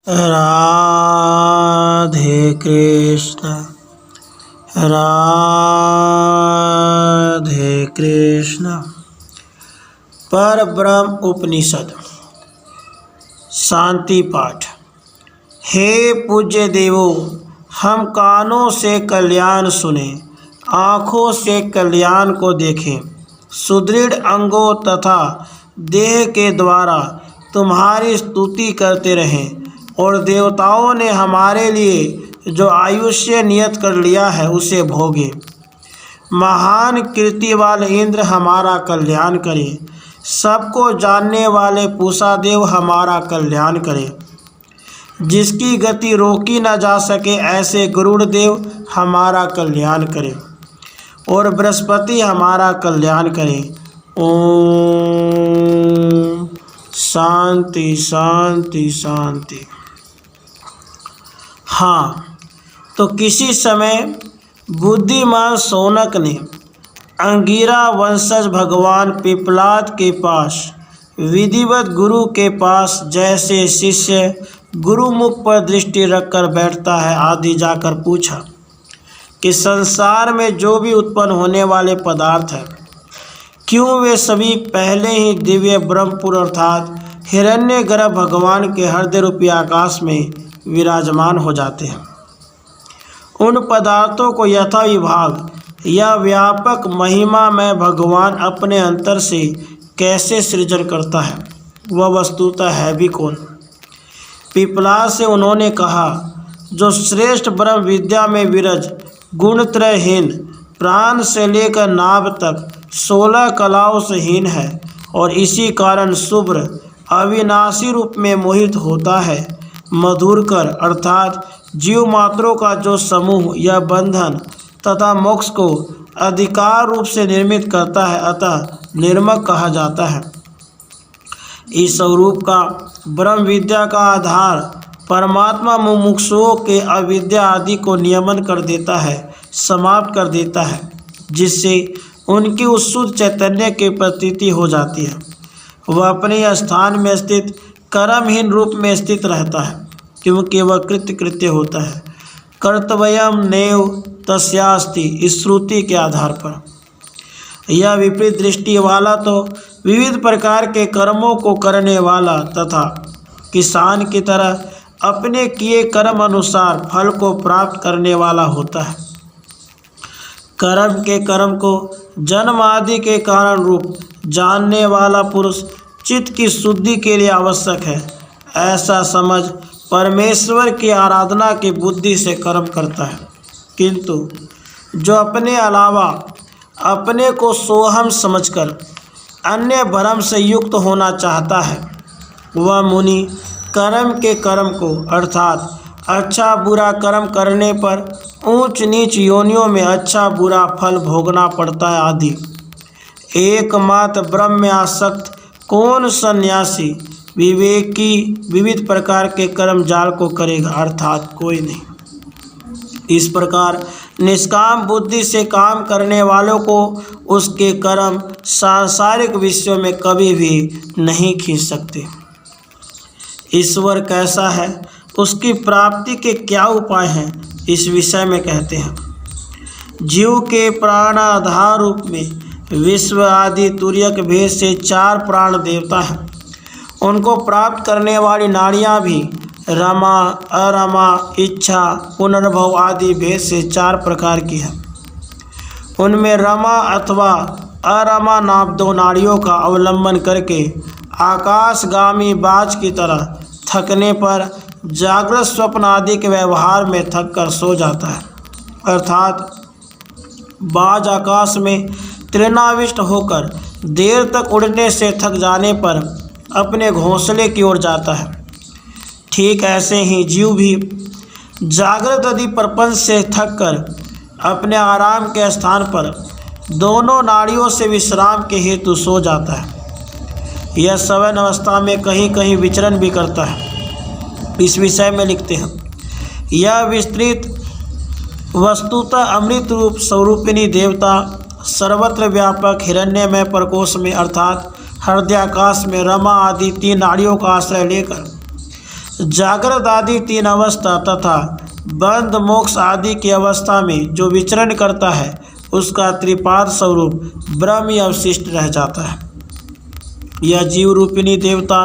राधे कृष्ण राधे कृष्ण। पर ब्रह्म उपनिषद शांति पाठ। हे पूज्य देवों, हम कानों से कल्याण सुने, आँखों से कल्याण को देखें, सुदृढ़ अंगों तथा देह के द्वारा तुम्हारी स्तुति करते रहें, और देवताओं ने हमारे लिए जो आयुष्य नियत कर लिया है उसे भोगे। महान कीर्ति वाले इंद्र हमारा कल्याण करें, सबको जानने वाले पूषा देव हमारा कल्याण करें, जिसकी गति रोकी न जा सके ऐसे गरुड़ देव हमारा कल्याण करें, और बृहस्पति हमारा कल्याण करें। ओम शांति शांति शांति। हाँ, तो किसी समय बुद्धिमान शौनक ने अंगिरा वंशज भगवान पिपलाद के पास विधिवत गुरु के पास जैसे शिष्य गुरुमुख पर दृष्टि रखकर बैठता है आदि जाकर पूछा कि संसार में जो भी उत्पन्न होने वाले पदार्थ हैं, क्यों वे सभी पहले ही दिव्य ब्रह्मपुर अर्थात हिरण्यगर्भ भगवान के हृदय रूपी आकाश में विराजमान हो जाते हैं। उन पदार्थों को यथा विभाग या व्यापक महिमा में भगवान अपने अंतर से कैसे सृजन करता है, वह वस्तुतः है भी कौन। पिपला से उन्होंने कहा, जो श्रेष्ठ ब्रह्म विद्या में विरज गुणत्रयहीन, प्राण से लेकर नाभ तक 16 कलाओं से हीन है, और इसी कारण शुभ्र अविनाशी रूप में मोहित होता है। मधुरकर अर्थात जीव मात्रों का जो समूह या बंधन तथा मोक्ष को अधिकार रूप से निर्मित करता है, अतः निर्मक कहा जाता है। इस स्वरूप का ब्रह्म विद्या का आधार परमात्मा मुमुक्षुओं के अविद्या आदि को नियमन कर देता है, समाप्त कर देता है, जिससे उनकी उस शुद्ध चैतन्य की प्रतीति हो जाती है। वह अपने स्थान में स्थित कर्महीन रूप में स्थित रहता है, क्योंकि वह कृत्य होता है। कर्तव्यम नेव तस्यास्ति इस श्रुति के आधार पर। यह विपरीत दृष्टि वाला तो विविध प्रकार के कर्मों को करने वाला तथा किसान की तरह अपने किए कर्म अनुसार फल को प्राप्त करने वाला होता है। कर्म को जन्म आदि के कारण रूप जानने वाला पुरुष चित्त की शुद्धि के लिए आवश्यक है, ऐसा समझ परमेश्वर की आराधना की बुद्धि से कर्म करता है। किंतु जो अपने अलावा अपने को सोहम समझकर अन्य भ्रम से युक्त होना चाहता है, वह मुनि कर्म को अर्थात अच्छा बुरा कर्म करने पर ऊंच नीच योनियों में अच्छा बुरा फल भोगना पड़ता है आदि। एकमात्र ब्रह्म में आसक्त कौन सन्यासी विवेकी विविध प्रकार के कर्म जाल को करेगा, अर्थात कोई नहीं। इस प्रकार निष्काम बुद्धि से काम करने वालों को उसके कर्म सांसारिक विषयों में कभी भी नहीं खींच सकते। ईश्वर कैसा है, उसकी प्राप्ति के क्या उपाय हैं, इस विषय में कहते हैं। जीव के प्राणाधार रूप में विश्व आदि तुर्यक भेद से 4 प्राण देवता हैं। उनको प्राप्त करने वाली नाड़ियाँ भी रमा, अरमा, इच्छा, पुनर्भव आदि भेद से 4 प्रकार की हैं। उनमें रमा अथवा अरमा नाम 2 नाड़ियों का अवलंबन करके आकाशगामी बाज की तरह थकने पर जागृत स्वप्न आदि के व्यवहार में थक कर सो जाता है, अर्थात बाज आकाश में तृणाविष्ट होकर देर तक उड़ने से थक जाने पर अपने घोंसले की ओर जाता है। ठीक ऐसे ही जीव भी जागृत आदि प्रपंच से थक कर अपने आराम के स्थान पर दोनों नाड़ियों से विश्राम के हेतु सो जाता है। यह शयन अवस्था में कहीं कहीं विचरण भी करता है। इस विषय में लिखते हैं, यह विस्तृत वस्तुतः अमृत रूप स्वरूपिणी देवता सर्वत्र व्यापक हिरण्यमय प्रकोष्ठ में अर्थात हृदयाकाश में रमा आदि 3 नाड़ियों का आश्रय लेकर जागृत आदि 3 अवस्था तथा बंध मोक्ष आदि की अवस्था में जो विचरण करता है उसका त्रिपाद स्वरूप ब्रह्म ही अवशिष्ट रह जाता है। यह जीव रूपिणी देवता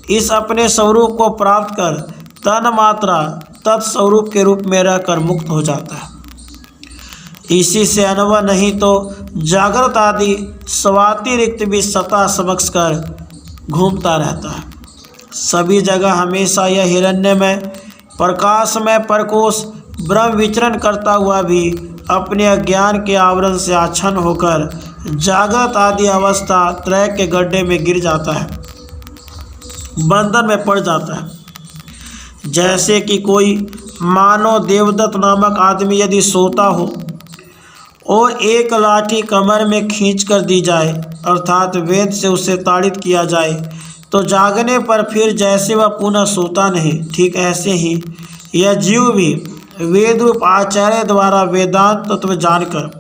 इस अपने स्वरूप को प्राप्त कर तन मात्रा तत्स्वरूप के रूप में रहकर मुक्त हो जाता है। इसी से अनुभव नहीं तो जागृत आदि स्वातिरिक्त भी सता समक्ष कर घूमता रहता है। सभी जगह हमेशा यह हिरण्यमय प्रकाशमय परकोश ब्रह्म विचरण करता हुआ भी अपने अज्ञान के आवरण से आच्छन्न होकर जागृत आदि अवस्था त्रय के गड्ढे में गिर जाता है, बंधन में पड़ जाता है। जैसे कि कोई मानो देवदत्त नामक आदमी यदि सोता हो और एक लाठी कमर में खींच कर दी जाए अर्थात वेद से उसे ताड़ित किया जाए तो जागने पर फिर जैसे वह पुनः सोता नहीं, ठीक ऐसे ही यह जीव भी वेद रूप आचार्य द्वारा वेदांत तत्व जानकर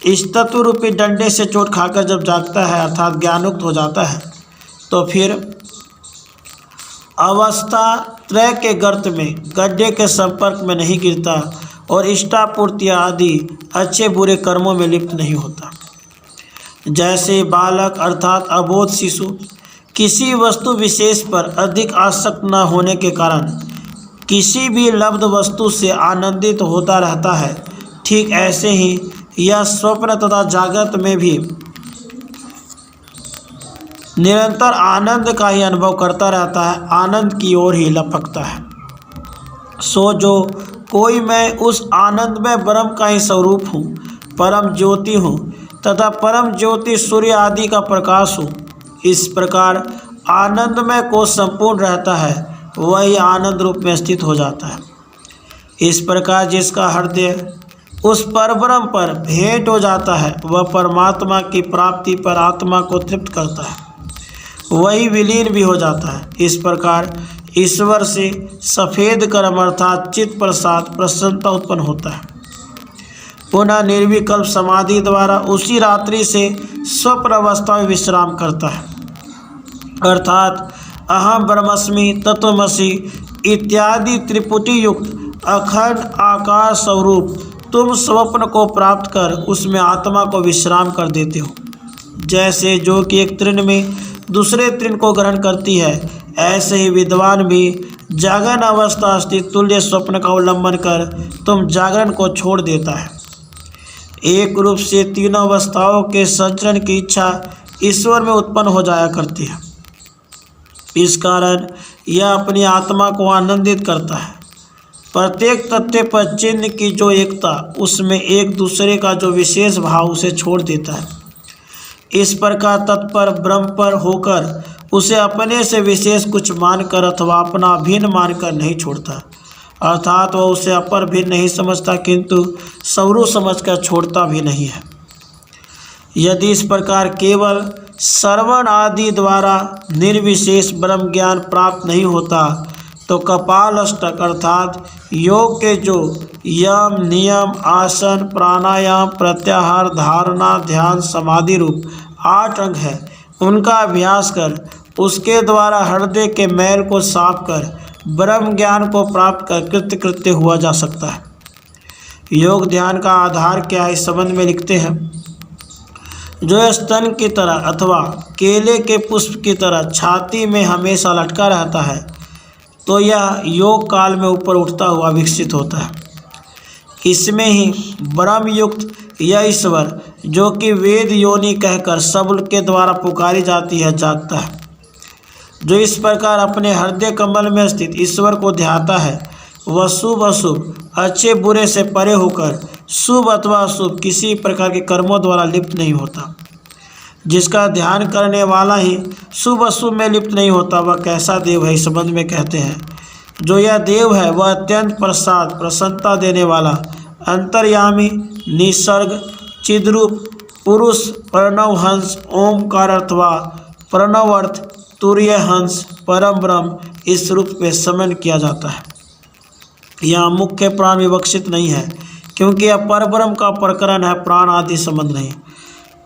इस तत्व रूपी डंडे से चोट खाकर जब जागता है अर्थात ज्ञानयुक्त हो जाता है तो फिर अवस्था त्रय के गर्त में गड्ढे के संपर्क में नहीं गिरता और इष्टापूर्ति आदि अच्छे बुरे कर्मों में लिप्त नहीं होता। जैसे बालक अर्थात अबोध शिशु किसी वस्तु विशेष पर अधिक आसक्त न होने के कारण किसी भी लब्ध वस्तु से आनंदित होता रहता है, ठीक ऐसे ही यह स्वप्न तथा जागृत में भी निरंतर आनंद का ही अनुभव करता रहता है, आनंद की ओर ही लपकता है। सो जो कोई मैं उस आनंद में ब्रह्म का ही स्वरूप हूँ, परम ज्योति हूँ तथा परम ज्योति सूर्य आदि का प्रकाश हूँ, इस प्रकार आनंदमय को संपूर्ण रहता है, वही आनंद रूप में स्थित हो जाता है। इस प्रकार जिसका हृदय उस परब्रह्म पर भेंट हो जाता है वह परमात्मा की प्राप्ति पर आत्मा को तृप्त करता है, वही विलीन भी हो जाता है। इस प्रकार ईश्वर से सफ़ेद कर्म अर्थात चित्त प्रसाद प्रसन्नता उत्पन्न होता है। पुनः निर्विकल्प समाधि द्वारा उसी रात्रि से स्वप्न अवस्था में विश्राम करता है अर्थात अहम ब्रह्मस्मि तत्वमसि इत्यादि त्रिपुटी युक्त अखंड आकार स्वरूप तुम स्वप्न को प्राप्त कर उसमें आत्मा को विश्राम कर देते हो। जैसे जो कि एक तृण में दूसरे तृण को ग्रहण करती है, ऐसे ही विद्वान भी जागरण अवस्था स्थित तुल्य स्वप्न का उल्लंघन कर तुम जागरण को छोड़ देता है। एक रूप से तीनों अवस्थाओं के संचरण की इच्छा ईश्वर में उत्पन्न हो जाया करती है। इस कारण यह अपनी आत्मा को आनंदित करता है। प्रत्येक तथ्य पर चिन्ह की जो एकता, उसमें एक दूसरे का जो विशेष भाव उसे छोड़ देता है। इस प्रकार तत्पर ब्रह्म पर होकर उसे अपने से विशेष कुछ मानकर अथवा अपना भिन्न मानकर नहीं छोड़ता, अर्थात वह उसे अपर भिन्न नहीं समझता किंतु स्वरूप समझकर छोड़ता भी नहीं है। यदि इस प्रकार केवल श्रवण आदि द्वारा निर्विशेष ब्रह्म ज्ञान प्राप्त नहीं होता तो कपाल अष्टक अर्थात योग के जो यम नियम आसन प्राणायाम प्रत्याहार धारणा ध्यान समाधि रूप 8 अंग है, उनका अभ्यास कर उसके द्वारा हृदय के मैल को साफ कर ब्रह्म ज्ञान को प्राप्त कर कृत्य हुआ जा सकता है। योग ध्यान का आधार क्या है इस संबंध में लिखते हैं, जो स्तन की तरह अथवा केले के पुष्प की तरह छाती में हमेशा लटका रहता है तो यह योग काल में ऊपर उठता हुआ विकसित होता है। इसमें ही ब्रह्म युक्त यह ईश्वर जो कि वेद योनि कहकर सब के द्वारा पुकारी जाती है जागता है। जो इस प्रकार अपने हृदय कमल में स्थित ईश्वर को ध्याता है वह शुभ अशुभ अच्छे बुरे से परे होकर शुभ अथवा अशुभ किसी प्रकार के कर्मों द्वारा लिप्त नहीं होता। जिसका ध्यान करने वाला ही शुभ अशुभ में लिप्त नहीं होता वह कैसा देव है इस संबंध में कहते हैं, जो यह देव है वह अत्यंत प्रसाद प्रसन्नता देने वाला अंतर्यामी निसर्ग चिद्रूप पुरुष प्रणव हंस ओमकार अथवा प्रणव अर्थ तुर्य हंस परम ब्रह्म इस रूप में समन किया जाता है। यहाँ मुख्य प्राण विवक्षित नहीं है क्योंकि यह परब्रह्म का प्रकरण है, प्राण आदि संबंध नहीं।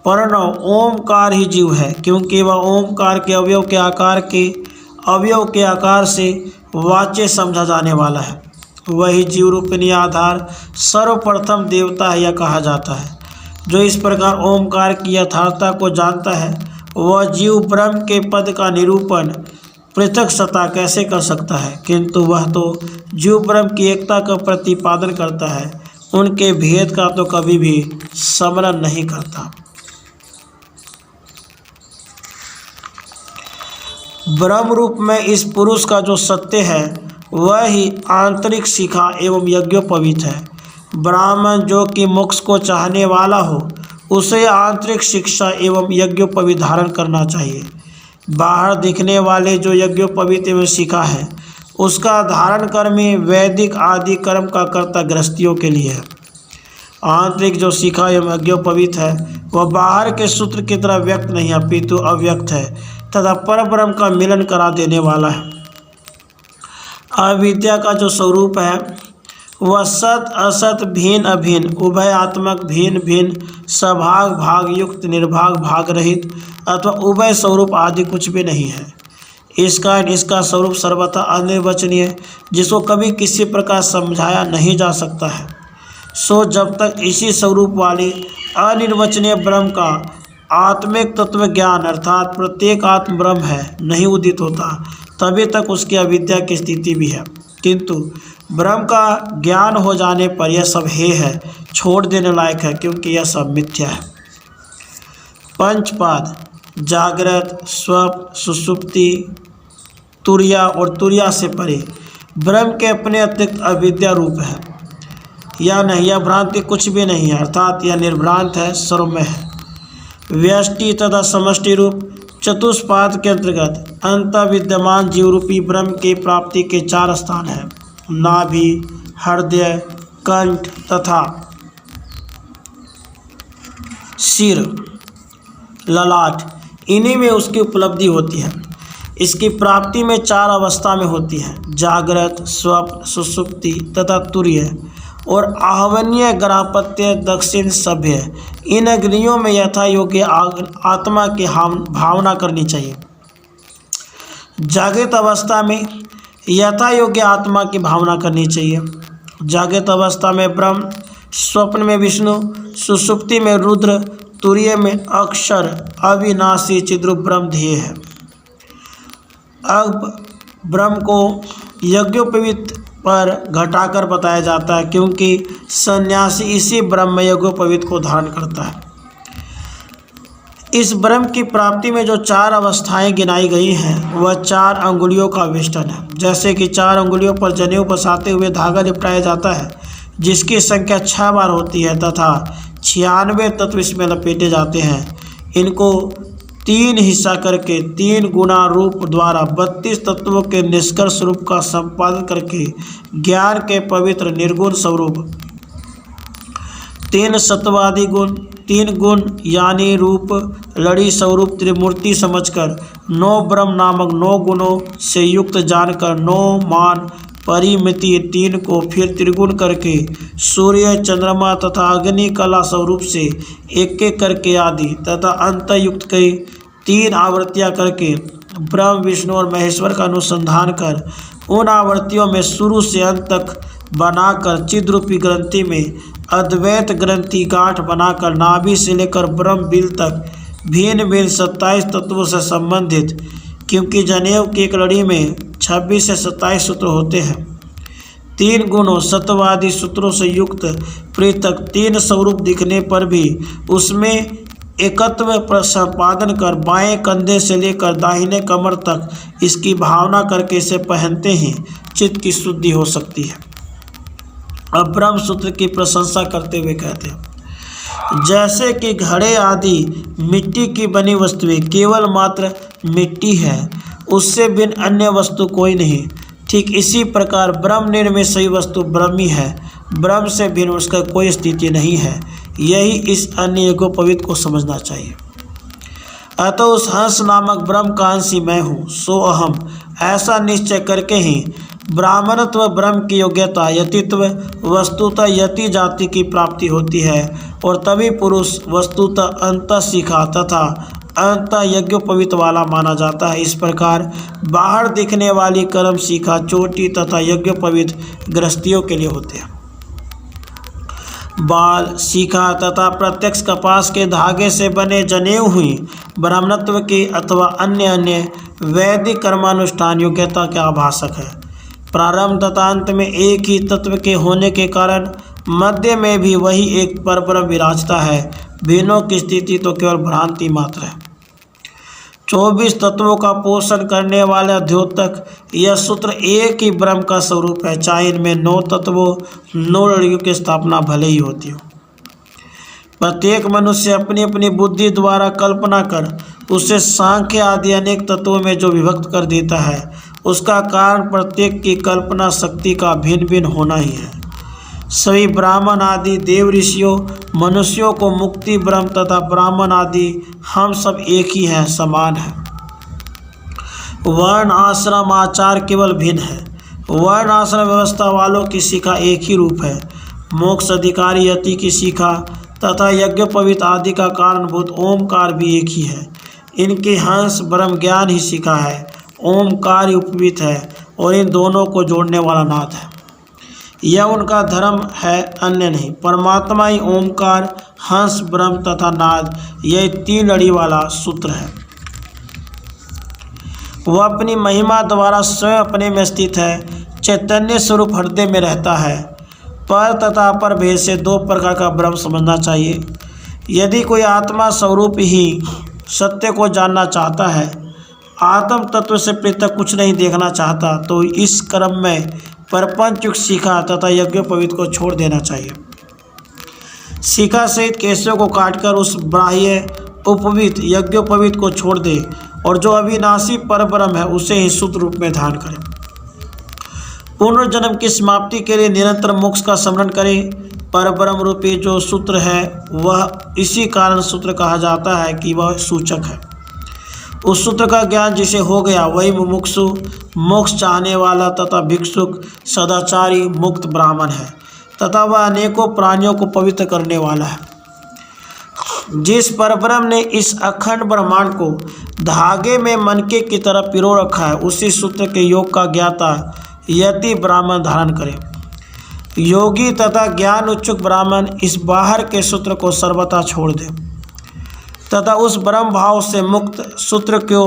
प्रणव ओमकार ही जीव है क्योंकि वह ओमकार के अवयव के आकार से वाच्य समझा जाने वाला है। वही जीव रूपिणी आधार सर्वप्रथम देवता है यह कहा जाता है। जो इस प्रकार ओमकार की यथार्थता को जानता है वह जीव ब्रह्म के पद का निरूपण पृथक सत्ता कैसे कर सकता है, किंतु वह तो जीव ब्रह्म की एकता का प्रतिपादन करता है, उनके भेद का तो कभी भी स्मरण नहीं करता। ब्रह्म रूप में इस पुरुष का जो सत्य है वह ही आंतरिक शिखा एवं यज्ञोपवीत है। ब्राह्मण जो कि मोक्ष को चाहने वाला हो उसे आंतरिक शिक्षा एवं यज्ञोपवीत धारण करना चाहिए। बाहर दिखने वाले जो यज्ञोपवीत एवं शिखा है उसका धारण कर्मी वैदिक आदि कर्म का कर्ता गृहस्थियों के लिए है। आंतरिक जो शिखा एवं यज्ञोपवीत है वह बाहर के सूत्र की तरह व्यक्त नहीं अपितु अव्यक्त है तथा परब्रह्म का मिलन करा देने वाला है। अविद्या का जो स्वरूप है वह सत असत भिन्न अभिन्न उभयात्मक भिन्न भिन्न सभाग भाग युक्त निर्भाग भाग रहित अथवा उभय स्वरूप आदि कुछ भी नहीं है। इसका स्वरूप सर्वथा अनिर्वचनीय जिसको कभी किसी प्रकार समझाया नहीं जा सकता है। सो जब तक इसी स्वरूप वाले अनिर्वचनीय ब्रह्म का आत्मिक तत्व ज्ञान अर्थात प्रत्येक आत्म ब्रह्म है नहीं उदित होता तभी तक उसकी अविद्या की स्थिति भी है, किंतु ब्रह्म का ज्ञान हो जाने पर यह सब हे है छोड़ देने लायक है, क्योंकि यह सब मिथ्या है। पंचपाद जागृत स्वप्न सुषुप्ति तुर्या और तुर्या से परे ब्रह्म के अपने अतिरिक्त अविद्या रूप है। यह नहीं, यह भ्रांति कुछ भी नहीं है, अर्थात यह निर्भ्रांत है, सर्वमय है। व्यष्टि तथा समष्टि रूप चतुष्पाद के अंतर्गत अंत विद्यमान जीवरूपी ब्रह्म की प्राप्ति के 4 स्थान हैं, नाभि हृदय कंठ तथा सिर ललाट। इन्हीं में उसकी उपलब्धि होती है। इसकी प्राप्ति में 4 अवस्था में होती है, जागृत स्वप्न सुषुप्ति तथा तुर्य और आहवनीय ग्रापत्य दक्षिण सभ्य। इन अग्नियों में यथा योग्य आत्मा की भावना करनी चाहिए। जागृत अवस्था में यथा योग्य आत्मा की भावना करनी चाहिए। जागृत अवस्था में ब्रह्म, स्वप्न में विष्णु, सुषुप्ति में रुद्र, तुर्य में अक्षर अविनाशी चिद्रूप ब्रह्म ध्येय है। अब ब्रह्म को यज्ञोपवीत पर घटाकर बताया जाता है, क्योंकि सन्यासी इसी ब्रह्म यज्ञोपवीत को धारण करता है। इस ब्रह्म की प्राप्ति में जो 4 अवस्थाएं गिनाई गई हैं वह 4 अंगुलियों का वेष्टन है। जैसे कि 4 अंगुलियों पर जनेऊ बसाते हुए धागा लिपटाया जाता है जिसकी संख्या 6 बार होती है तथा 96 तत्व इसमें लपेटे जाते हैं। इनको 3 हिस्सा करके 3 गुणा रूप द्वारा 32 तत्वों के निष्कर्ष रूप का संपादन करके ज्ञान के पवित्र निर्गुण स्वरूप 3 सत्वादि गुण 3 गुण यानी रूप लड़ी स्वरूप त्रिमूर्ति समझकर 9 ब्रह्म नामक 9 गुणों से युक्त जानकर 9 मान परिमिति 3 को फिर त्रिगुण करके सूर्य चंद्रमा तथा अग्नि कला स्वरूप से एक एक करके आदि तथा अंत युक्त कई 3 आवृत्तियाँ करके ब्रह्म विष्णु और महेश्वर का अनुसंधान कर उन आवृत्तियों में शुरू से अंत तक बनाकर चिद्रूपी ग्रंथि में अद्वैत ग्रंथि गांठ बनाकर नाभि से लेकर ब्रह्म बिल तक भिन्न भिन्न 27 तत्वों से संबंधित, क्योंकि जनेऊ की एक लड़ी में 26 से 27 सूत्र होते हैं, 3 गुणों सत्वादि सूत्रों से युक्त पृथक 3 स्वरूप दिखने पर भी उसमें एकत्व संपादन कर बाएं कंधे से लेकर दाहिने कमर तक इसकी भावना करके इसे पहनते ही चित्त की शुद्धि हो सकती है। अब ब्रह्म सूत्र की प्रशंसा करते हुए कहते हैं, जैसे कि घड़े आदि मिट्टी की बनी वस्तुएं केवल मात्र मिट्टी है, उससे भिन्न अन्य वस्तु कोई नहीं, ठीक इसी प्रकार ब्रह्म निर्मित सही वस्तु ब्रह्म ही है, ब्रह्म से भिन्न उसका कोई स्थिति नहीं है। यही इस अन्य यज्ञोपवीत को समझना चाहिए। अतः उस हंस नामक ब्रह्म का अंश ही मैं हूँ, सो अहम, ऐसा निश्चय करके ही ब्राह्मणत्व ब्रह्म की योग्यता यतित्व वस्तुतः यति जाति की प्राप्ति होती है और तभी पुरुष वस्तुतः अंतःशिखा तथा अंततः यज्ञोपवीत वाला माना जाता है। इस प्रकार बाहर दिखने वाली कर्म शिखा चोटी तथा यज्ञोपवीत गृहस्थियों के लिए होते हैं। बाल, शिखा तथा प्रत्यक्ष कपास के धागे से बने जनेऊ हुई ब्राह्मणत्व के अथवा अन्य वैदिक कर्मानुष्ठान योग्यता के आभासक है। प्रारंभ तथा अंत में एक ही तत्व के होने के कारण मध्य में भी वही एक परब्रह्म विराजता है। भिन्नों की स्थिति तो केवल भ्रांति मात्र है। 24 तत्वों का पोषण करने वाला द्योतक यह सूत्र एक ही ब्रह्म का स्वरूप है, चाहे इनमें 9 तत्वों 9 लड़ियों की स्थापना भले ही होती हो। प्रत्येक मनुष्य अपनी अपनी बुद्धि द्वारा कल्पना कर उसे सांख्य आदि अनेक तत्वों में जो विभक्त कर देता है, उसका कारण प्रत्येक की कल्पना शक्ति का भिन्न भिन्न होना ही है। सभी ब्राह्मण आदि देव ऋषियों मनुष्यों को मुक्ति ब्रह्म तथा ब्राह्मण आदि हम सब एक ही हैं, समान हैं। वर्ण आश्रम आचार केवल भिन्न है। वर्ण आश्रम व्यवस्था वालों की शिखा एक ही रूप है। मोक्ष अधिकारी यति की शिखा तथा यज्ञोपवीत आदि का कारणभूत ओमकार भी एक ही है। इनके हंस ब्रह्म ज्ञान ही शिखा है। ओमकार ही उपवीत है और इन दोनों को जोड़ने वाला नाद है। यह उनका धर्म है, अन्य नहीं। परमात्मा ही ओमकार, हंस, ब्रह्म तथा नाद, यह 3 लड़ी वाला सूत्र है। वह अपनी महिमा द्वारा स्वयं अपने में स्थित है। चैतन्य स्वरूप हृदय में रहता है। पर तथा अपर भेद से 2 प्रकार का ब्रह्म समझना चाहिए। यदि कोई आत्मा स्वरूप ही सत्य को जानना चाहता है, आत्म तत्व से पृथक कुछ नहीं देखना चाहता, तो इस क्रम में परपंच शिखा तथा यज्ञोपवीत को छोड़ देना चाहिए। शिखा सहित केशों को काटकर उस बाह्य उपवीत यज्ञोपवीत को छोड़ दे और जो अविनाशी परब्रह्म है उसे ही शुद्ध रूप में धारण करे। पुनर्जन्म की समाप्ति के लिए निरंतर मोक्ष का स्मरण करे। परब्रह्म रूपी जो सूत्र है वह इसी कारण सूत्र कहा जाता है कि वह सूचक है। उस सूत्र का ज्ञान जिसे हो गया वही मुमुक्षु, मोक्ष चाहने वाला तथा भिक्षुक, सदाचारी, मुक्त ब्राह्मण है तथा वह अनेकों प्राणियों को पवित्र करने वाला है। जिस परब्रह्म ने इस अखंड ब्रह्मांड को धागे में मनके की तरह पिरो रखा है, उसी सूत्र के योग का ज्ञाता यति ब्राह्मण धारण करे। योगी तथा ज्ञान उच्चुक ब्राह्मण इस बाहर के सूत्र को सर्वथा छोड़ दे तथा उस ब्रह्म भाव से मुक्त सूत्र को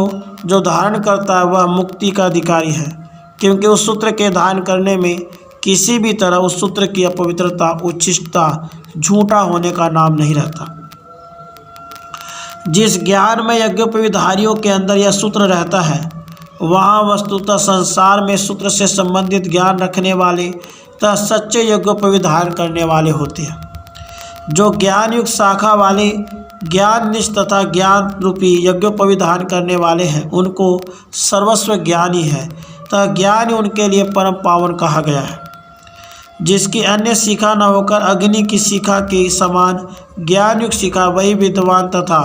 जो धारण करता है वह मुक्ति का अधिकारी है, क्योंकि उस सूत्र के धारण करने में किसी भी तरह उस सूत्र की अपवित्रता, उच्छिष्टता, झूठा होने का नाम नहीं रहता। जिस ज्ञान में यज्ञोपवीतधारियों के अंदर यह सूत्र रहता है, वहाँ वस्तुतः संसार में सूत्र से संबंधित ज्ञान रखने वाले तथा सच्चे यज्ञोपवीत धारण करने वाले होते हैं। जो ज्ञान युक्त शाखा वाले ज्ञान निष्ठ तथा ज्ञान रूपी यज्ञोपवीत धारण करने वाले हैं, उनको सर्वस्व ज्ञानी है तथा ज्ञान ही उनके लिए परम पावन कहा गया है। जिसकी अन्य शिखा न होकर अग्नि की शिखा के समान ज्ञान युक्त शिखा वही विद्वान तथा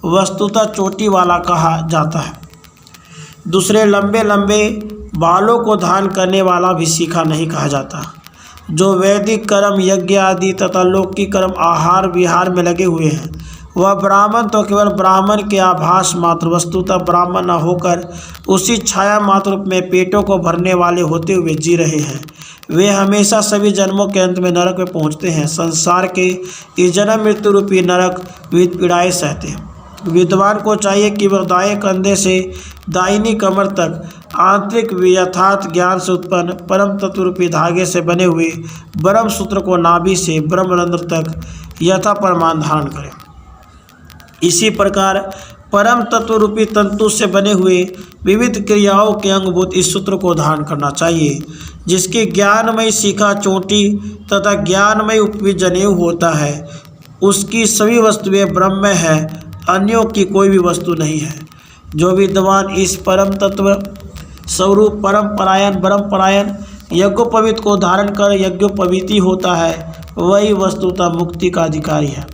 वस्तुतः चोटी वाला कहा जाता है। दूसरे लंबे लंबे बालों को धारण करने वाला भी शिखा नहीं कहा जाता। जो वैदिक कर्म यज्ञ आदि तथा लौकिक कर्म आहार विहार में लगे हुए हैं, वह ब्राह्मण तो केवल ब्राह्मण के आभास मात्र, वस्तुतः ब्राह्मण न होकर उसी छाया मात्र रूप में पेटों को भरने वाले होते हुए जी रहे हैं। वे हमेशा सभी जन्मों के अंत में नरक में पहुँचते हैं। संसार के इस जन्म मृत्यु रूपी नरक विविध पीड़ाएँ सहते हैं। विद्वान को चाहिए कि वह दाएं कंधे से दाहिनी कमर तक आंतरिक यथार्थ ज्ञान से उत्पन्न परम तत्व रूपी धागे से बने हुए ब्रह्म सूत्र को नाभि से ब्रह्मरंध्र तक यथा परमान धारण करें। इसी प्रकार परम तत्व रूपी तंतु से बने हुए विविध क्रियाओं के अंगभूत इस सूत्र को धारण करना चाहिए, जिसकी ज्ञानमय शिखा चोटी तथा ज्ञानमय उपवीत जनेऊ होता है। उसकी सभी वस्तुएं ब्रह्म में है, अन्यों की कोई भी वस्तु नहीं है। जो विद्वान इस परम तत्व स्वरूप परम परायण ब्रह्म परायण यज्ञोपवीत को धारण कर यज्ञोपवीती होता है, वही वस्तुतः मुक्ति का अधिकारी है।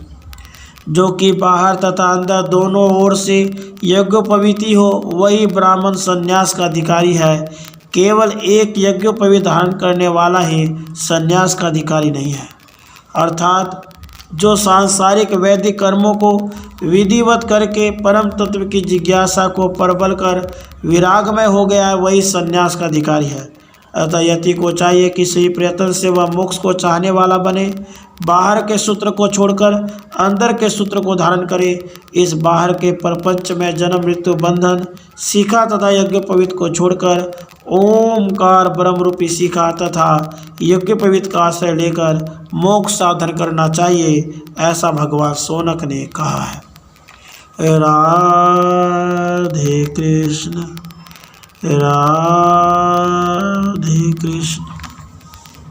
जो कि बाहर तथा अंदर दोनों ओर से यज्ञोपवीती हो, वही ब्राह्मण संन्यास का अधिकारी है। केवल एक यज्ञोपवीत धारण करने वाला ही संन्यास का अधिकारी नहीं है। अर्थात जो सांसारिक वैदिक कर्मों को विधिवत करके परम तत्व की जिज्ञासा को प्रबल कर विरागमय हो गया है, वही संन्यास का अधिकारी है। अतः यति को चाहिए कि सही प्रयत्न से वह मोक्ष को चाहने वाला बने, बाहर के सूत्र को छोड़कर अंदर के सूत्र को धारण करे। इस बाहर के प्रपंच में जन्म मृत्यु बंधन शिखा तथा यज्ञोपवीत को छोड़कर ओमकार ब्रह्म रूपी शिखा तथा यज्ञोपवीत का आश्रय लेकर मोक्ष साधन करना चाहिए, ऐसा भगवान शौनक ने कहा है। राधे कृष्ण, राधे कृष्ण।